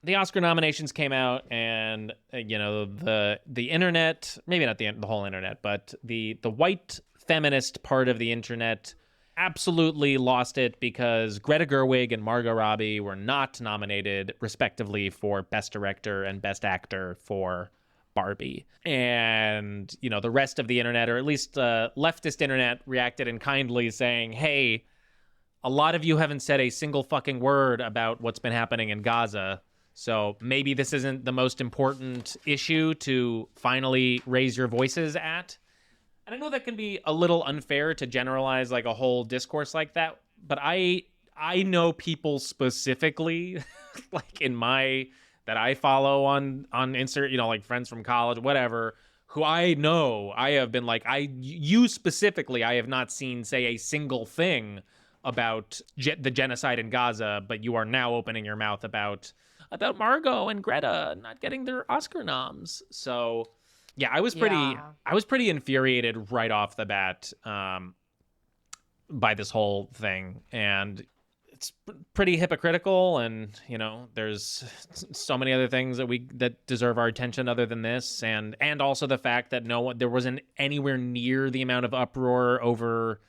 the Oscar nominations came out, and the internet, maybe not the whole internet, but the white feminist part of the internet absolutely lost it because Greta Gerwig and Margot Robbie were not nominated respectively for Best Director and Best Actor for Barbie. And the rest of the internet, or at least leftist internet, reacted in kindly saying, hey, a lot of you haven't said a single fucking word about what's been happening in Gaza. So maybe this isn't the most important issue to finally raise your voices at. And I know that can be a little unfair to generalize like a whole discourse like that, but I know people specifically like that I follow on Instagram, like friends from college, whatever, who I know I have been like, you specifically, I have not seen say a single thing about the genocide in Gaza, but you are now opening your mouth about Margot and Greta not getting their Oscar noms. So yeah, I was pretty infuriated right off the bat by this whole thing, and it's pretty hypocritical. And there's so many other things that deserve our attention other than this, and also the fact that there wasn't anywhere near the amount of uproar over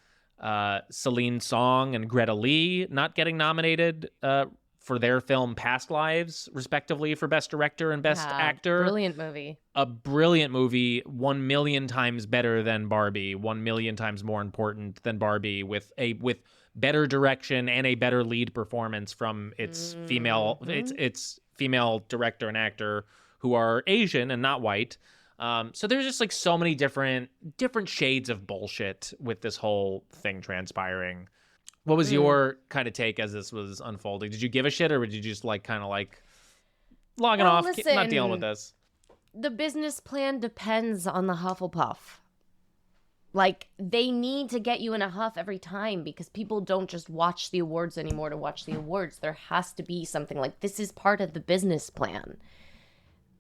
Celine Song and Greta Lee not getting nominated for their film Past Lives, respectively, for Best Director and Best Actor. Brilliant movie. A brilliant movie, 1 million times better than Barbie, 1 million times more important than Barbie, with better direction and a better lead performance from its female director and actor who are Asian and not white. So there's just like so many different shades of bullshit with this whole thing transpiring. What was your kind of take as this was unfolding? Did you give a shit, or would you just like kind of like logging off, listen, not dealing with this? The business plan depends on the Hufflepuff. Like, they need to get you in a huff every time because people don't just watch the awards anymore to watch the awards. There has to be something like, this is part of the business plan.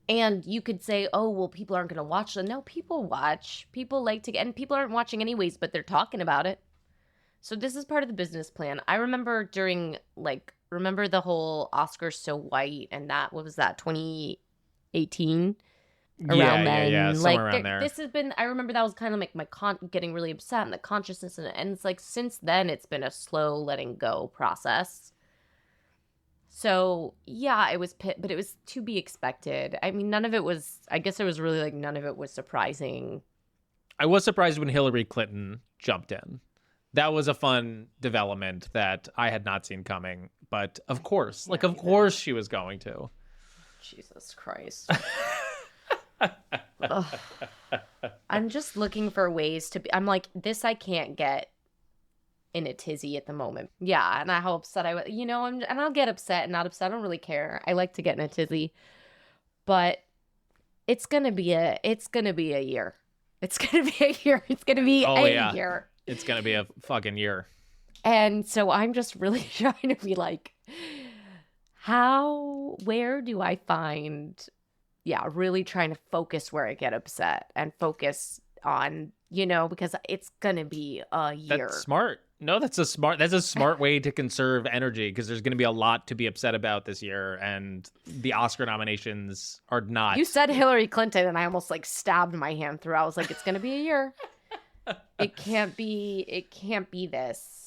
And you could say, oh, well, people aren't going to watch them. No, people watch. People like to get, and people aren't watching anyways, but they're talking about it. So this is part of the business plan. I remember remember the whole Oscars So White and that, what was that, 2018? Around then. Yeah, somewhere around there. This has been, I remember that was kind of like my getting really upset and the consciousness, and it's like since then it's been a slow letting go process. So yeah, it was but it was to be expected. I mean, none of it was surprising. I was surprised when Hillary Clinton jumped in. That was a fun development that I had not seen coming, but of course, of course she was going to. Jesus Christ. I'm just looking for ways to be. I'm like, this I can't get in a tizzy at the moment. Yeah, and how upset I was, and I'll get upset and not upset. I don't really care. I like to get in a tizzy, but it's gonna be a year. It's gonna be a year. It's gonna be a year. It's gonna be a fucking year. And so I'm just really trying to be like, where do I find? Yeah, really trying to focus where I get upset and focus on, because it's going to be a year. That's smart. No, that's a smart way to conserve energy, because there's going to be a lot to be upset about this year, and the Oscar nominations are not. You said Hillary Clinton and I almost like stabbed my hand through. I was like, it's going to be a year. It can't be this.